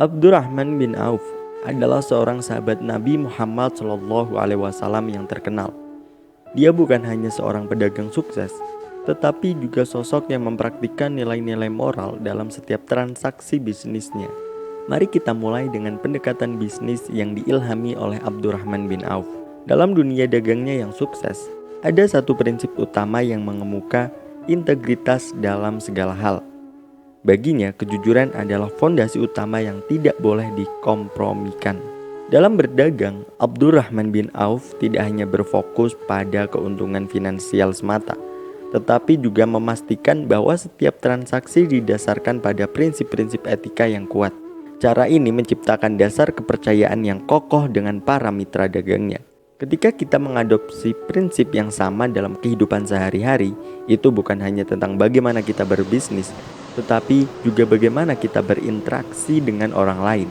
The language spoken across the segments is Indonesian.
Abdurrahman bin Auf adalah seorang sahabat Nabi Muhammad SAW yang terkenal. Dia bukan hanya seorang pedagang sukses, tetapi juga sosok yang mempraktikkan nilai-nilai moral dalam setiap transaksi bisnisnya. Mari kita mulai dengan pendekatan bisnis yang diilhami oleh Abdurrahman bin Auf. Dalam dunia dagangnya yang sukses, ada satu prinsip utama yang mengemuka integritas dalam segala hal. Baginya, kejujuran adalah fondasi utama yang tidak boleh dikompromikan. Dalam berdagang, Abdurrahman bin Auf tidak hanya berfokus pada keuntungan finansial semata, tetapi juga memastikan bahwa setiap transaksi didasarkan pada prinsip-prinsip etika yang kuat. Cara ini menciptakan dasar kepercayaan yang kokoh dengan para mitra dagangnya. Ketika kita mengadopsi prinsip yang sama dalam kehidupan sehari-hari, itu bukan hanya tentang bagaimana kita berbisnis, tetapi juga bagaimana kita berinteraksi dengan orang lain.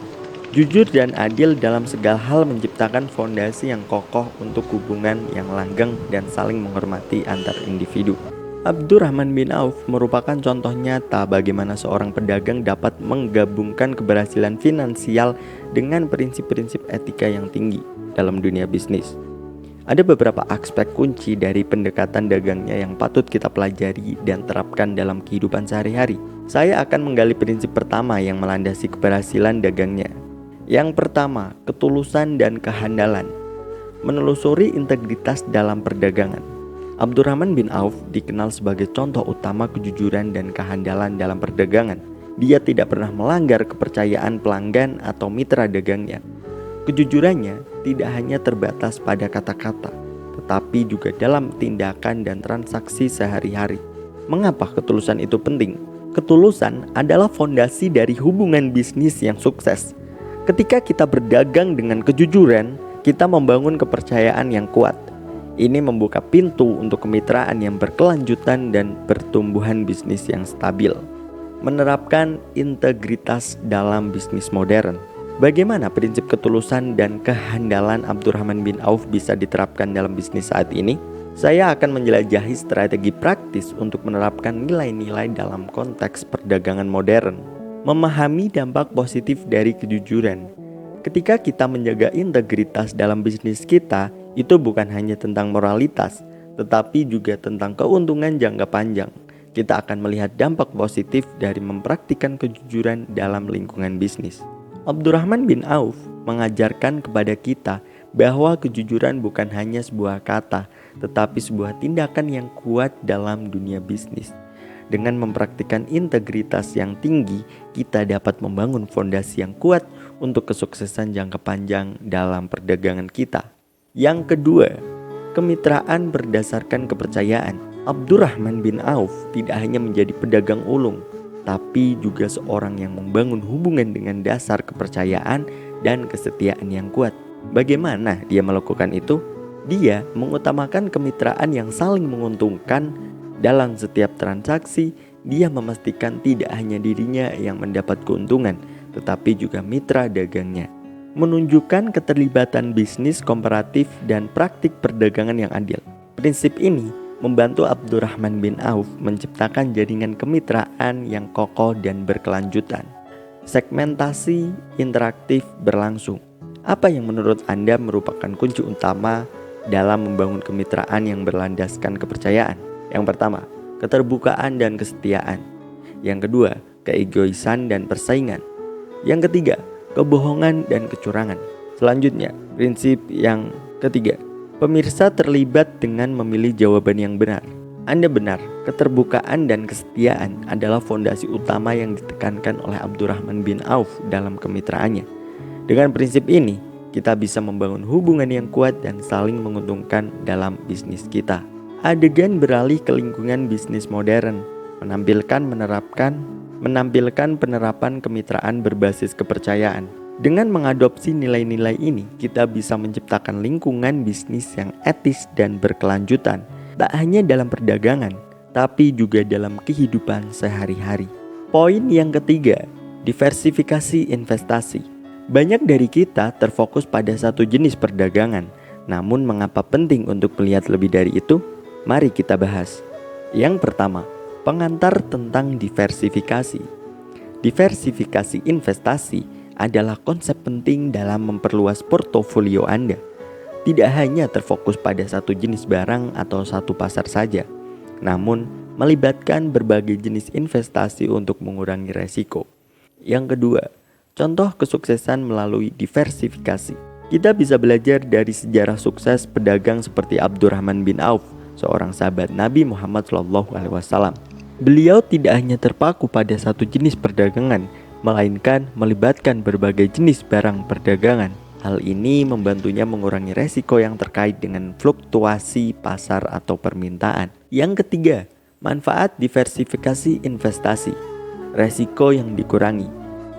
Jujur dan adil dalam segala hal menciptakan fondasi yang kokoh untuk hubungan yang langgeng dan saling menghormati antar individu. Abdurrahman bin Auf merupakan contoh nyata bagaimana seorang pedagang dapat menggabungkan keberhasilan finansial dengan prinsip-prinsip etika yang tinggi dalam dunia bisnis. Ada beberapa aspek kunci dari pendekatan dagangnya yang patut kita pelajari dan terapkan dalam kehidupan sehari-hari. Saya akan menggali prinsip pertama yang melandasi keberhasilan dagangnya. Yang pertama, ketulusan dan kehandalan. Menelusuri integritas dalam perdagangan. Abdurrahman bin Auf dikenal sebagai contoh utama kejujuran dan kehandalan dalam perdagangan. Dia tidak pernah melanggar kepercayaan pelanggan atau mitra dagangnya. Kejujurannya tidak hanya terbatas pada kata-kata, tetapi juga dalam tindakan dan transaksi sehari-hari. Mengapa ketulusan itu penting? Ketulusan adalah fondasi dari hubungan bisnis yang sukses. Ketika kita berdagang dengan kejujuran, kita membangun kepercayaan yang kuat. Ini membuka pintu untuk kemitraan yang berkelanjutan dan pertumbuhan bisnis yang stabil. Menerapkan integritas dalam bisnis modern. Bagaimana prinsip ketulusan dan kehandalan Abdurrahman bin Auf bisa diterapkan dalam bisnis saat ini? Saya akan menjelajahi strategi praktis untuk menerapkan nilai-nilai dalam konteks perdagangan modern. Memahami dampak positif dari kejujuran. Ketika kita menjaga integritas dalam bisnis kita, itu bukan hanya tentang moralitas, tetapi juga tentang keuntungan jangka panjang. Kita akan melihat dampak positif dari mempraktikkan kejujuran dalam lingkungan bisnis. Abdurrahman bin Auf mengajarkan kepada kita bahwa kejujuran bukan hanya sebuah kata, tetapi sebuah tindakan yang kuat dalam dunia bisnis. Dengan mempraktikkan integritas yang tinggi, kita dapat membangun fondasi yang kuat untuk kesuksesan jangka panjang dalam perdagangan kita. Yang kedua, kemitraan berdasarkan kepercayaan. Abdurrahman bin Auf tidak hanya menjadi pedagang ulung, tapi juga seorang yang membangun hubungan dengan dasar kepercayaan dan kesetiaan yang kuat. Bagaimana dia melakukan itu? Dia mengutamakan kemitraan yang saling menguntungkan. Dalam setiap transaksi, dia memastikan tidak hanya dirinya yang mendapat keuntungan, tetapi juga mitra dagangnya. Menunjukkan keterlibatan bisnis komparatif dan praktik perdagangan yang adil. Prinsip ini membantu Abdurrahman bin Auf menciptakan jaringan kemitraan yang kokoh dan berkelanjutan. Segmentasi interaktif berlangsung. Apa yang menurut Anda merupakan kunci utama dalam membangun kemitraan yang berlandaskan kepercayaan? Yang pertama, keterbukaan dan kesetiaan. Yang kedua, keegoisan dan persaingan. Yang ketiga, kebohongan dan kecurangan. Selanjutnya, prinsip yang ketiga, pemirsa terlibat dengan memilih jawaban yang benar. Anda benar, keterbukaan dan kesetiaan adalah fondasi utama yang ditekankan oleh Abdurrahman bin Auf dalam kemitraannya. Dengan prinsip ini, kita bisa membangun hubungan yang kuat dan saling menguntungkan dalam bisnis kita. Adegan beralih ke lingkungan bisnis modern, menampilkan penerapan kemitraan berbasis kepercayaan. Dengan mengadopsi nilai-nilai ini, kita bisa menciptakan lingkungan bisnis yang etis dan berkelanjutan, tak hanya dalam perdagangan, tapi juga dalam kehidupan sehari-hari. Poin yang ketiga, diversifikasi investasi. Banyak dari kita terfokus pada satu jenis perdagangan, namun mengapa penting untuk melihat lebih dari itu? Mari kita bahas. Yang pertama, pengantar tentang diversifikasi. Diversifikasi investasi adalah konsep penting dalam memperluas portofolio Anda. Tidak hanya terfokus pada satu jenis barang atau satu pasar saja, namun melibatkan berbagai jenis investasi untuk mengurangi resiko. Yang kedua, contoh kesuksesan melalui diversifikasi. Kita bisa belajar dari sejarah sukses pedagang seperti Abdurrahman bin Auf, seorang sahabat Nabi Muhammad SAW. Beliau tidak hanya terpaku pada satu jenis perdagangan, melainkan melibatkan berbagai jenis barang perdagangan. Hal ini membantunya mengurangi resiko yang terkait dengan fluktuasi pasar atau permintaan. Yang ketiga, manfaat diversifikasi investasi. Resiko yang dikurangi.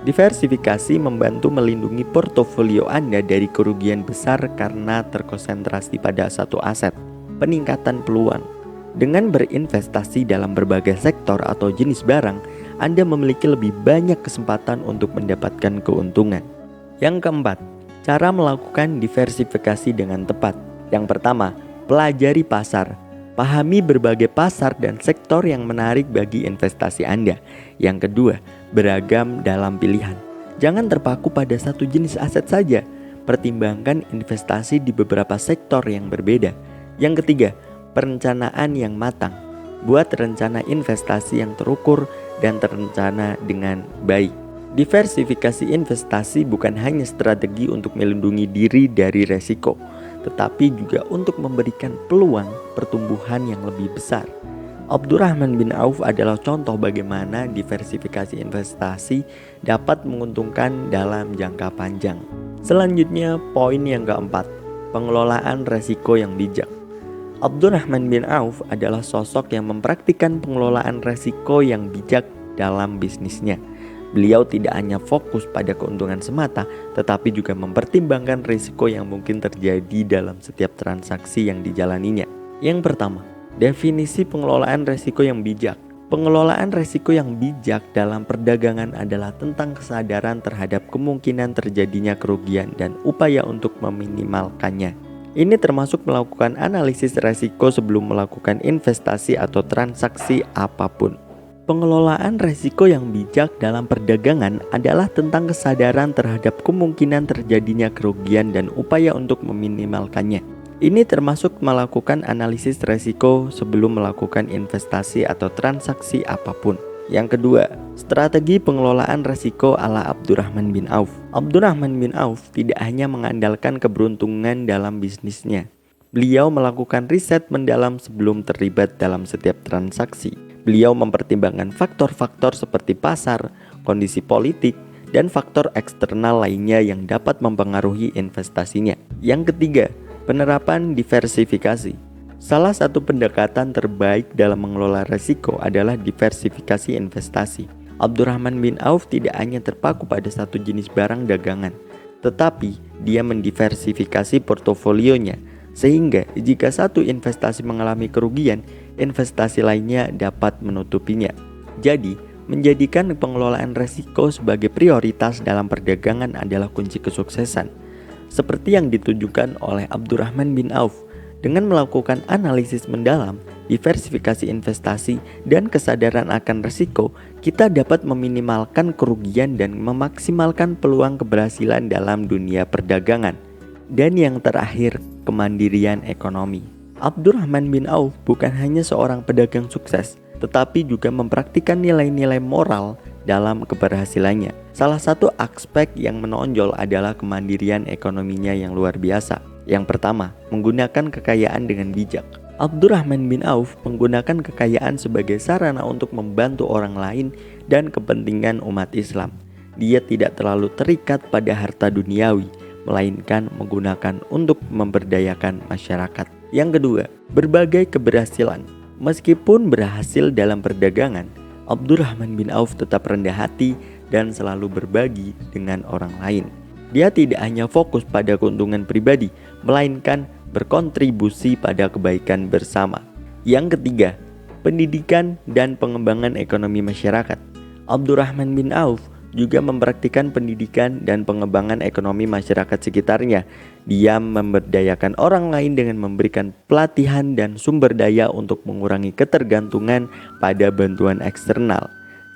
Diversifikasi membantu melindungi portofolio Anda dari kerugian besar karena terkonsentrasi pada satu aset. Peningkatan peluang. Dengan berinvestasi dalam berbagai sektor atau jenis barang, Anda memiliki lebih banyak kesempatan untuk mendapatkan keuntungan. Yang keempat, cara melakukan diversifikasi dengan tepat. Yang pertama, pelajari pasar. Pahami berbagai pasar dan sektor yang menarik bagi investasi Anda. Yang kedua, beragam dalam pilihan. Jangan terpaku pada satu jenis aset saja. Pertimbangkan investasi di beberapa sektor yang berbeda. Yang ketiga, perencanaan yang matang. Buat rencana investasi yang terukur dan terencana dengan baik. Diversifikasi investasi bukan hanya strategi untuk melindungi diri dari resiko, tetapi juga untuk memberikan peluang pertumbuhan yang lebih besar. Abdurrahman bin Auf adalah contoh bagaimana diversifikasi investasi dapat menguntungkan dalam jangka panjang. Selanjutnya, poin yang keempat, pengelolaan resiko yang bijak. Abdurrahman bin Auf adalah sosok yang mempraktikkan pengelolaan resiko yang bijak dalam bisnisnya. Beliau tidak hanya fokus pada keuntungan semata, tetapi juga mempertimbangkan risiko yang mungkin terjadi dalam setiap transaksi yang dijalaninya. Yang pertama, definisi pengelolaan risiko yang bijak. Pengelolaan risiko yang bijak dalam perdagangan adalah tentang kesadaran terhadap kemungkinan terjadinya kerugian dan upaya untuk meminimalkannya. Ini termasuk melakukan analisis risiko sebelum melakukan investasi atau transaksi apapun. Pengelolaan resiko yang bijak dalam perdagangan adalah tentang kesadaran terhadap kemungkinan terjadinya kerugian dan upaya untuk meminimalkannya. Ini termasuk melakukan analisis resiko sebelum melakukan investasi atau transaksi apapun. Yang kedua, strategi pengelolaan resiko ala Abdurrahman bin Auf. Abdurrahman bin Auf tidak hanya mengandalkan keberuntungan dalam bisnisnya. Beliau melakukan riset mendalam sebelum terlibat dalam setiap transaksi. Beliau mempertimbangkan faktor-faktor seperti pasar, kondisi politik, dan faktor eksternal lainnya yang dapat mempengaruhi investasinya. Yang ketiga, penerapan diversifikasi. Salah satu pendekatan terbaik dalam mengelola risiko adalah diversifikasi investasi. Abdurrahman bin Auf tidak hanya terpaku pada satu jenis barang dagangan, tetapi dia mendiversifikasi portofolionya, sehingga jika satu investasi mengalami kerugian, investasi lainnya dapat menutupinya. Jadi, menjadikan pengelolaan risiko sebagai prioritas dalam perdagangan adalah kunci kesuksesan. Seperti yang ditunjukkan oleh Abdurrahman bin Auf, dengan melakukan analisis mendalam, diversifikasi investasi, dan kesadaran akan risiko, kita dapat meminimalkan kerugian dan memaksimalkan peluang keberhasilan dalam dunia perdagangan. Dan yang terakhir, kemandirian ekonomi. Abdurrahman bin Auf bukan hanya seorang pedagang sukses, tetapi juga mempraktikkan nilai-nilai moral dalam keberhasilannya. Salah satu aspek yang menonjol adalah kemandirian ekonominya yang luar biasa. Yang pertama, menggunakan kekayaan dengan bijak. Abdurrahman bin Auf menggunakan kekayaan sebagai sarana untuk membantu orang lain dan kepentingan umat Islam. Dia tidak terlalu terikat pada harta duniawi, melainkan menggunakan untuk memberdayakan masyarakat. Yang kedua, berbagai keberhasilan. Meskipun berhasil dalam perdagangan, Abdurrahman bin Auf tetap rendah hati dan selalu berbagi dengan orang lain. Dia tidak hanya fokus pada keuntungan pribadi, melainkan berkontribusi pada kebaikan bersama. Yang ketiga, pendidikan dan pengembangan ekonomi masyarakat. Abdurrahman bin Auf juga mempraktikkan pendidikan dan pengembangan ekonomi masyarakat sekitarnya. Dia memberdayakan orang lain dengan memberikan pelatihan dan sumber daya untuk mengurangi ketergantungan pada bantuan eksternal.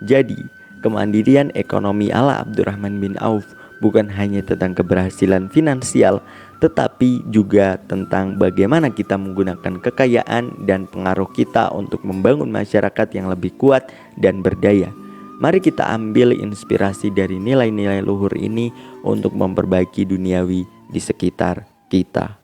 Jadi, kemandirian ekonomi ala Abdurrahman bin Auf bukan hanya tentang keberhasilan finansial, tetapi juga tentang bagaimana kita menggunakan kekayaan dan pengaruh kita untuk membangun masyarakat yang lebih kuat dan berdaya. Mari kita ambil inspirasi dari nilai-nilai luhur ini untuk memperbaiki duniawi di sekitar kita.